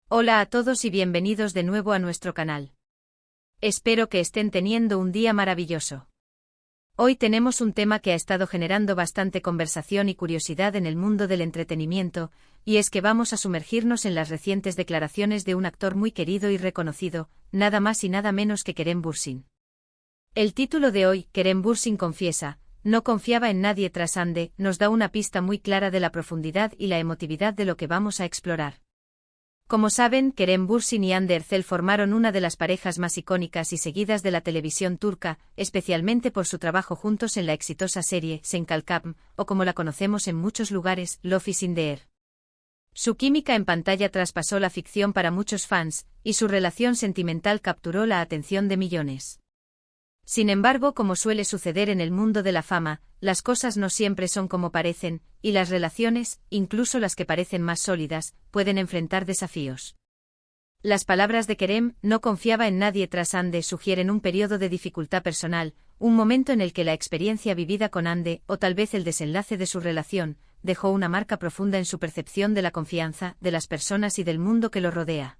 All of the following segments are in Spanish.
Hola a todos y bienvenidos de nuevo a nuestro canal. Espero que estén teniendo un día maravilloso. Hoy tenemos un tema que ha estado generando bastante conversación y curiosidad en el mundo del entretenimiento, y es que vamos a sumergirnos en las recientes declaraciones de un actor muy querido y reconocido, nada más y nada menos que Kerem Bürsin. El título de hoy, Kerem Bürsin confiesa, no confiaba en nadie tras Hande, nos da una pista muy clara de la profundidad y la emotividad de lo que vamos a explorar. Como saben, Kerem Bürsin y Hande Erçel formaron una de las parejas más icónicas y seguidas de la televisión turca, especialmente por su trabajo juntos en la exitosa serie Sen Kalkam, o como la conocemos en muchos lugares, Love is in the Air. Su química en pantalla traspasó la ficción para muchos fans, y su relación sentimental capturó la atención de millones. Sin embargo, como suele suceder en el mundo de la fama, las cosas no siempre son como parecen, y las relaciones, incluso las que parecen más sólidas, pueden enfrentar desafíos. Las palabras de Kerem, no confiaba en nadie tras Hande, sugieren un periodo de dificultad personal, un momento en el que la experiencia vivida con Hande, o tal vez el desenlace de su relación, dejó una marca profunda en su percepción de la confianza, de las personas y del mundo que lo rodea.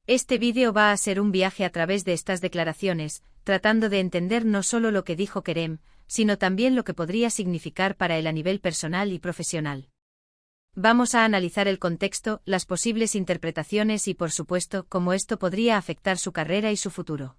Este vídeo va a ser un viaje a través de estas declaraciones, tratando de entender no solo lo que dijo Kerem, sino también lo que podría significar para él a nivel personal y profesional. Vamos a analizar el contexto, las posibles interpretaciones y, por supuesto, cómo esto podría afectar su carrera y su futuro.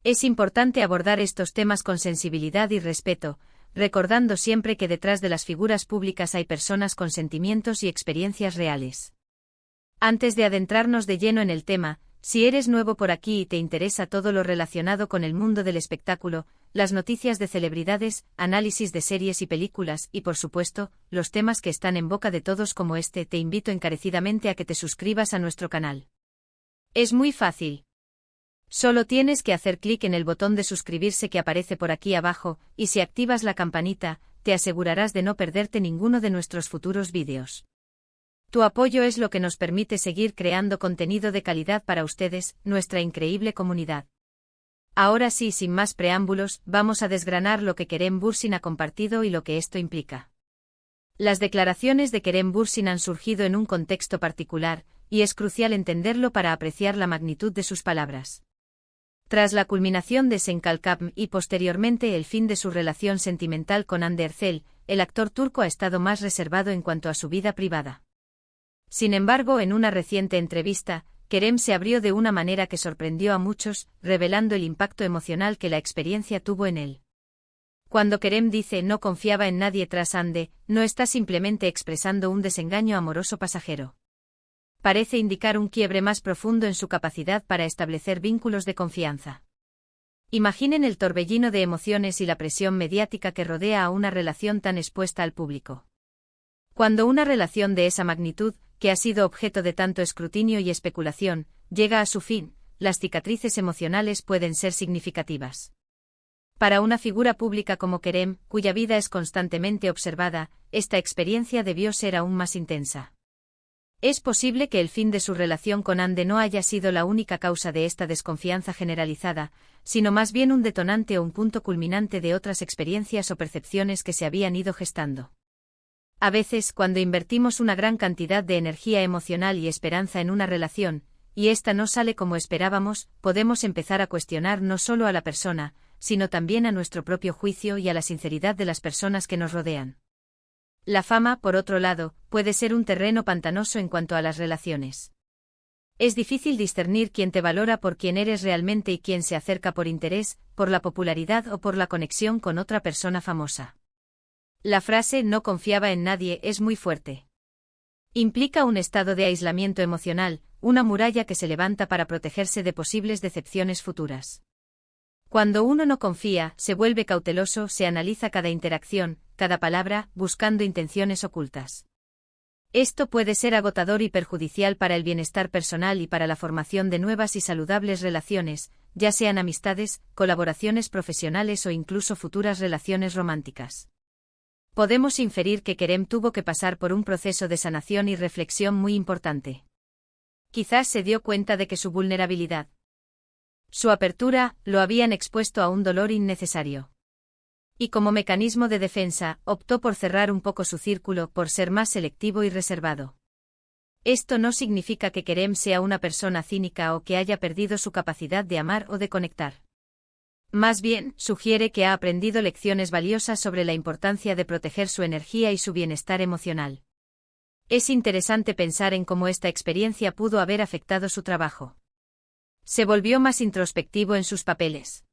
Es importante abordar estos temas con sensibilidad y respeto, recordando siempre que detrás de las figuras públicas hay personas con sentimientos y experiencias reales. Antes de adentrarnos de lleno en el tema, si eres nuevo por aquí y te interesa todo lo relacionado con el mundo del espectáculo, las noticias de celebridades, análisis de series y películas y, por supuesto, los temas que están en boca de todos como este, te invito encarecidamente a que te suscribas a nuestro canal. Es muy fácil. Solo tienes que hacer clic en el botón de suscribirse que aparece por aquí abajo, y si activas la campanita, te asegurarás de no perderte ninguno de nuestros futuros vídeos. Tu apoyo es lo que nos permite seguir creando contenido de calidad para ustedes, nuestra increíble comunidad. Ahora sí, sin más preámbulos, vamos a desgranar lo que Kerem Bürsin ha compartido y lo que esto implica. Las declaraciones de Kerem Bürsin han surgido en un contexto particular, y es crucial entenderlo para apreciar la magnitud de sus palabras. Tras la culminación de Sen Kalkam y posteriormente el fin de su relación sentimental con Hande Erçel, el actor turco ha estado más reservado en cuanto a su vida privada. Sin embargo, en una reciente entrevista, Kerem se abrió de una manera que sorprendió a muchos, revelando el impacto emocional que la experiencia tuvo en él. Cuando Kerem dice no confiaba en nadie tras Hande, no está simplemente expresando un desengaño amoroso pasajero. Parece indicar un quiebre más profundo en su capacidad para establecer vínculos de confianza. Imaginen el torbellino de emociones y la presión mediática que rodea a una relación tan expuesta al público. Cuando una relación de esa magnitud, que ha sido objeto de tanto escrutinio y especulación, llega a su fin, las cicatrices emocionales pueden ser significativas. Para una figura pública como Kerem, cuya vida es constantemente observada, esta experiencia debió ser aún más intensa. Es posible que el fin de su relación con Hande no haya sido la única causa de esta desconfianza generalizada, sino más bien un detonante o un punto culminante de otras experiencias o percepciones que se habían ido gestando. A veces, cuando invertimos una gran cantidad de energía emocional y esperanza en una relación, y ésta no sale como esperábamos, podemos empezar a cuestionar no solo a la persona, sino también a nuestro propio juicio y a la sinceridad de las personas que nos rodean. La fama, por otro lado, puede ser un terreno pantanoso en cuanto a las relaciones. Es difícil discernir quién te valora por quién eres realmente y quién se acerca por interés, por la popularidad o por la conexión con otra persona famosa. La frase no confiaba en nadie es muy fuerte. Implica un estado de aislamiento emocional, una muralla que se levanta para protegerse de posibles decepciones futuras. Cuando uno no confía, se vuelve cauteloso, se analiza cada interacción, cada palabra, buscando intenciones ocultas. Esto puede ser agotador y perjudicial para el bienestar personal y para la formación de nuevas y saludables relaciones, ya sean amistades, colaboraciones profesionales o incluso futuras relaciones románticas. Podemos inferir que Kerem tuvo que pasar por un proceso de sanación y reflexión muy importante. Quizás se dio cuenta de que su vulnerabilidad, su apertura, lo habían expuesto a un dolor innecesario. Y como mecanismo de defensa, optó por cerrar un poco su círculo, por ser más selectivo y reservado. Esto no significa que Kerem sea una persona cínica o que haya perdido su capacidad de amar o de conectar. Más bien, sugiere que ha aprendido lecciones valiosas sobre la importancia de proteger su energía y su bienestar emocional. Es interesante pensar en cómo esta experiencia pudo haber afectado su trabajo. Se volvió más introspectivo en sus papeles.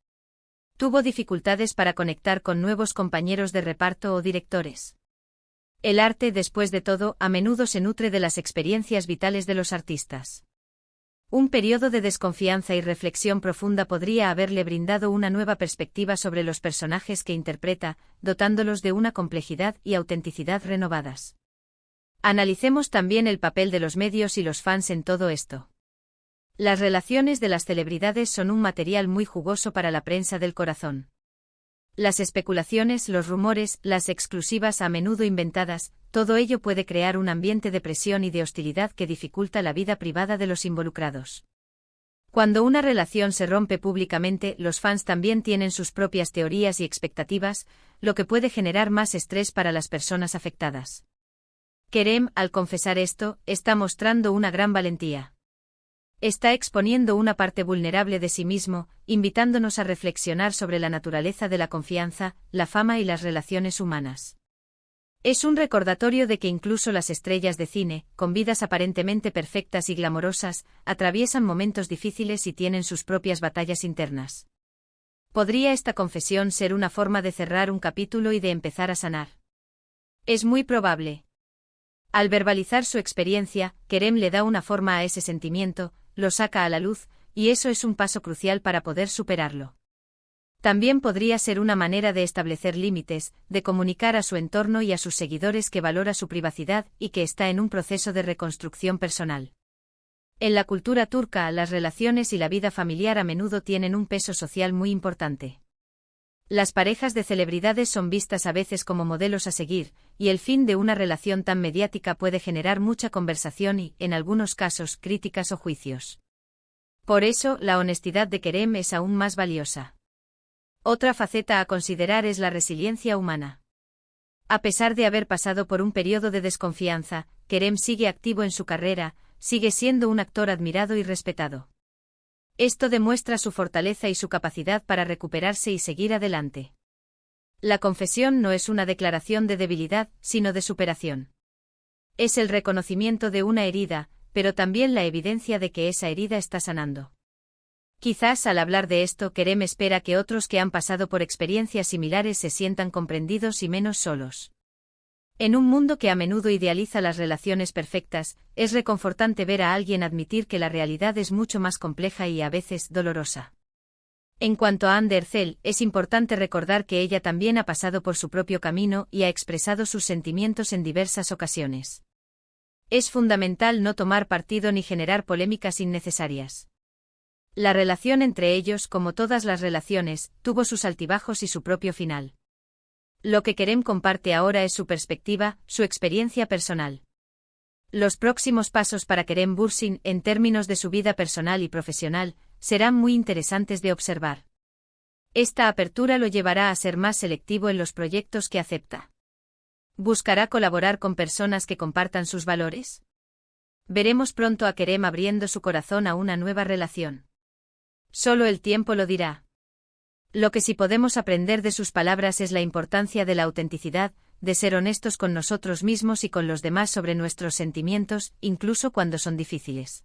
Tuvo dificultades para conectar con nuevos compañeros de reparto o directores. El arte, después de todo, a menudo se nutre de las experiencias vitales de los artistas. Un periodo de desconfianza y reflexión profunda podría haberle brindado una nueva perspectiva sobre los personajes que interpreta, dotándolos de una complejidad y autenticidad renovadas. Analicemos también el papel de los medios y los fans en todo esto. Las relaciones de las celebridades son un material muy jugoso para la prensa del corazón. Las especulaciones, los rumores, las exclusivas a menudo inventadas, todo ello puede crear un ambiente de presión y de hostilidad que dificulta la vida privada de los involucrados. Cuando una relación se rompe públicamente, los fans también tienen sus propias teorías y expectativas, lo que puede generar más estrés para las personas afectadas. Kerem, al confesar esto, está mostrando una gran valentía. Está exponiendo una parte vulnerable de sí mismo, invitándonos a reflexionar sobre la naturaleza de la confianza, la fama y las relaciones humanas. Es un recordatorio de que incluso las estrellas de cine, con vidas aparentemente perfectas y glamorosas, atraviesan momentos difíciles y tienen sus propias batallas internas. ¿Podría esta confesión ser una forma de cerrar un capítulo y de empezar a sanar? Es muy probable. Al verbalizar su experiencia, Kerem le da una forma a ese sentimiento, lo saca a la luz, y eso es un paso crucial para poder superarlo. También podría ser una manera de establecer límites, de comunicar a su entorno y a sus seguidores que valora su privacidad y que está en un proceso de reconstrucción personal. En la cultura turca, las relaciones y la vida familiar a menudo tienen un peso social muy importante. Las parejas de celebridades son vistas a veces como modelos a seguir, y el fin de una relación tan mediática puede generar mucha conversación y, en algunos casos, críticas o juicios. Por eso, la honestidad de Kerem es aún más valiosa. Otra faceta a considerar es la resiliencia humana. A pesar de haber pasado por un periodo de desconfianza, Kerem sigue activo en su carrera, sigue siendo un actor admirado y respetado. Esto demuestra su fortaleza y su capacidad para recuperarse y seguir adelante. La confesión no es una declaración de debilidad, sino de superación. Es el reconocimiento de una herida, pero también la evidencia de que esa herida está sanando. Quizás al hablar de esto, Kerem espera que otros que han pasado por experiencias similares se sientan comprendidos y menos solos. En un mundo que a menudo idealiza las relaciones perfectas, es reconfortante ver a alguien admitir que la realidad es mucho más compleja y a veces dolorosa. En cuanto a Hande Erçel, es importante recordar que ella también ha pasado por su propio camino y ha expresado sus sentimientos en diversas ocasiones. Es fundamental no tomar partido ni generar polémicas innecesarias. La relación entre ellos, como todas las relaciones, tuvo sus altibajos y su propio final. Lo que Kerem comparte ahora es su perspectiva, su experiencia personal. Los próximos pasos para Kerem Bürsin, en términos de su vida personal y profesional, serán muy interesantes de observar. Esta apertura lo llevará a ser más selectivo en los proyectos que acepta. ¿Buscará colaborar con personas que compartan sus valores? Veremos pronto a Kerem abriendo su corazón a una nueva relación. Solo el tiempo lo dirá. Lo que sí podemos aprender de sus palabras es la importancia de la autenticidad, de ser honestos con nosotros mismos y con los demás sobre nuestros sentimientos, incluso cuando son difíciles.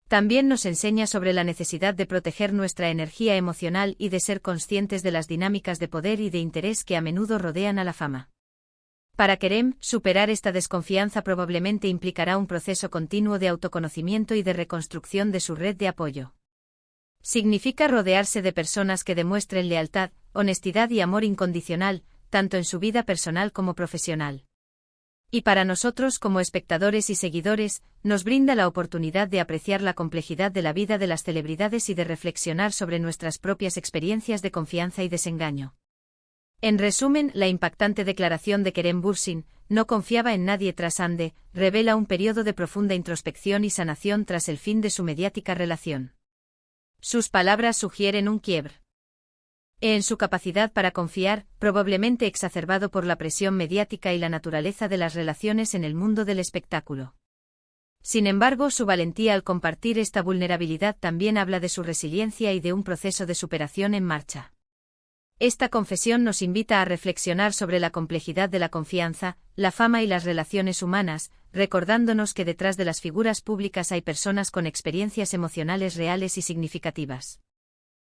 También nos enseña sobre la necesidad de proteger nuestra energía emocional y de ser conscientes de las dinámicas de poder y de interés que a menudo rodean a la fama. Para Kerem, superar esta desconfianza probablemente implicará un proceso continuo de autoconocimiento y de reconstrucción de su red de apoyo. Significa rodearse de personas que demuestren lealtad, honestidad y amor incondicional, tanto en su vida personal como profesional. Y para nosotros como espectadores y seguidores, nos brinda la oportunidad de apreciar la complejidad de la vida de las celebridades y de reflexionar sobre nuestras propias experiencias de confianza y desengaño. En resumen, la impactante declaración de Kerem Bürsin, no confiaba en nadie tras Hande, revela un periodo de profunda introspección y sanación tras el fin de su mediática relación. Sus palabras sugieren un quiebre en su capacidad para confiar, probablemente exacerbado por la presión mediática y la naturaleza de las relaciones en el mundo del espectáculo. Sin embargo, su valentía al compartir esta vulnerabilidad también habla de su resiliencia y de un proceso de superación en marcha. Esta confesión nos invita a reflexionar sobre la complejidad de la confianza, la fama y las relaciones humanas, recordándonos que detrás de las figuras públicas hay personas con experiencias emocionales reales y significativas.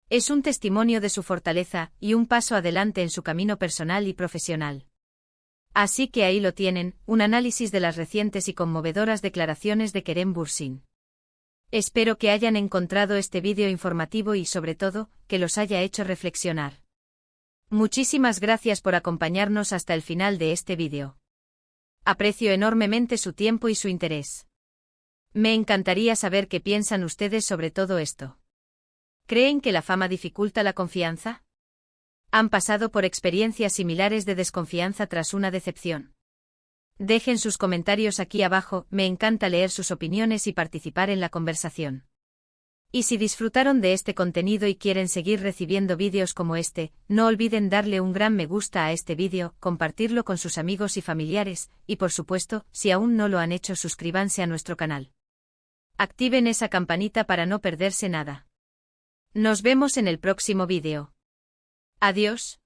Es un testimonio de su fortaleza y un paso adelante en su camino personal y profesional. Así que ahí lo tienen, un análisis de las recientes y conmovedoras declaraciones de Kerem Bürsin. Espero que hayan encontrado este vídeo informativo y, sobre todo, que los haya hecho reflexionar. Muchísimas gracias por acompañarnos hasta el final de este vídeo. Aprecio enormemente su tiempo y su interés. Me encantaría saber qué piensan ustedes sobre todo esto. ¿Creen que la fama dificulta la confianza? ¿Han pasado por experiencias similares de desconfianza tras una decepción? Dejen sus comentarios aquí abajo, me encanta leer sus opiniones y participar en la conversación. Y si disfrutaron de este contenido y quieren seguir recibiendo vídeos como este, no olviden darle un gran me gusta a este vídeo, compartirlo con sus amigos y familiares, y por supuesto, si aún no lo han hecho, suscríbanse a nuestro canal. Activen esa campanita para no perderse nada. Nos vemos en el próximo vídeo. Adiós.